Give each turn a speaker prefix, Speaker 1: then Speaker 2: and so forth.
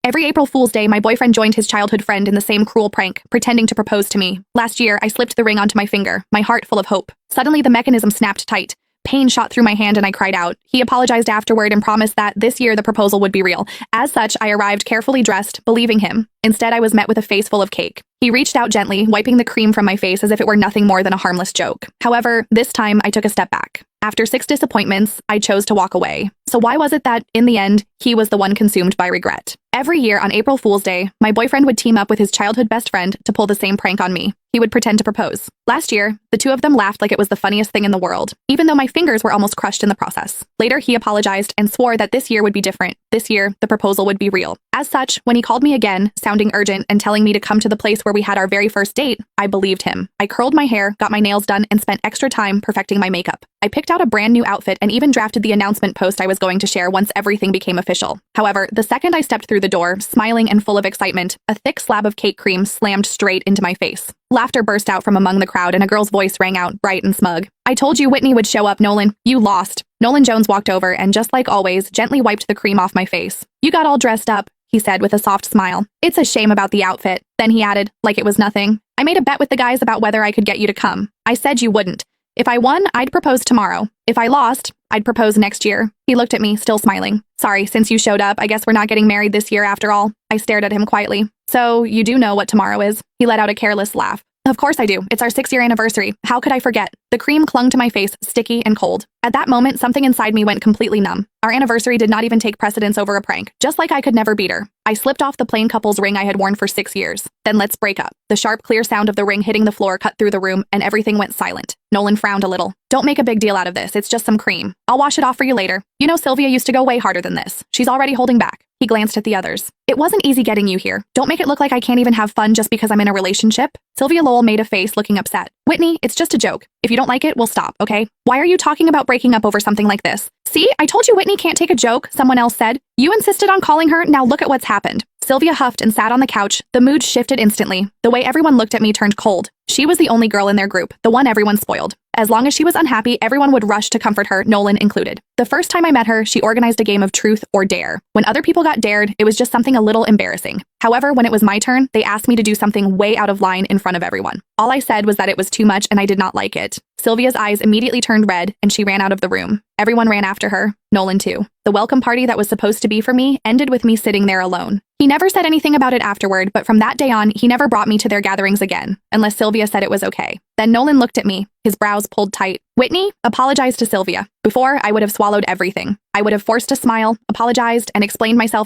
Speaker 1: Every April Fool's Day, my boyfriend joined his childhood friend in the same cruel prank, pretending to propose to me. Last year, I slipped the ring onto my finger, my heart full of hope. Suddenly, the mechanism snapped tight. Pain shot through my hand and I cried out. He apologized afterward and promised that this year the proposal would be real. As such, I arrived carefully dressed, believing him. Instead, I was met with a face full of cake. He reached out gently, wiping the cream from my face as if it were nothing more than a harmless joke. However, this time I took a step back. After 6 disappointments, I chose to walk away. So why was it that, in the end, he was the one consumed by regret? Every year on April Fool's Day, my boyfriend would team up with his childhood best friend to pull the same prank on me. He would pretend to propose. Last year, the two of them laughed like it was the funniest thing in the world, even though my fingers were almost crushed in the process. Later, he apologized and swore that this year would be different. This year, the proposal would be real. As such, when he called me again, sounding urgent and telling me to come to the place where we had our very first date, I believed him. I curled my hair, got my nails done, and spent extra time perfecting my makeup. I picked out a brand new outfit and even drafted the announcement post I was going to share once everything became official. However, the second I stepped through the door, smiling and full of excitement, a thick slab of cake cream slammed straight into my face. Laughter burst out from among the crowd and a girl's voice rang out, bright and smug. "I told you Whitney would show up, Nolan. You lost." Nolan Jones walked over and, just like always, gently wiped the cream off my face. "You got all dressed up," he said with a soft smile. "It's a shame about the outfit." Then he added, like it was nothing, "I made a bet with the guys about whether I could get you to come. I said you wouldn't. If I won, I'd propose tomorrow. If I lost, I'd propose next year." He looked at me, still smiling. "Sorry, since you showed up, I guess we're not getting married this year after all." I stared at him quietly. "So, you do know what tomorrow is?" He let out a careless laugh. "Of course I do. It's our 6-year anniversary. How could I forget?" The cream clung to my face, sticky and cold. At that moment, something inside me went completely numb. Our anniversary did not even take precedence over a prank, just like I could never beat her. I slipped off the plain couple's ring I had worn for 6 years. "Then let's break up." The sharp, clear sound of the ring hitting the floor cut through the room, and everything went silent. Nolan frowned a little. "Don't make a big deal out of this. It's just some cream. I'll wash it off for you later. You know Sylvia used to go way harder than this. She's already holding back." He glanced at the others. "It wasn't easy getting you here. Don't make it look like I can't even have fun just because I'm in a relationship." Sylvia Lowell made a face, looking upset. "Whitney, it's just a joke. If you don't like it, we'll stop, okay? Why are you talking about breaking up over something like this?" "See, I told you Whitney can't take a joke," someone else said. "You insisted on calling her, now look at what's happened." Sylvia huffed and sat on the couch. The mood shifted instantly. The way everyone looked at me turned cold. She was the only girl in their group, the one everyone spoiled. As long as she was unhappy, everyone would rush to comfort her, Nolan included. The first time I met her, she organized a game of truth or dare. When other people got dared, it was just something a little embarrassing. However, when it was my turn, they asked me to do something way out of line in front of everyone. All I said was that it was too much and I did not like it. Sylvia's eyes immediately turned red and she ran out of the room. Everyone ran after her, Nolan too. The welcome party that was supposed to be for me ended with me sitting there alone. He never said anything about it afterward, but from that day on, he never brought me to their gatherings again, unless Sylvia said it was okay. Then Nolan looked at me, his brows pulled tight. "Whitney, apologize to Sylvia." Before, I would have swallowed everything. I would have forced a smile, apologized, and explained myself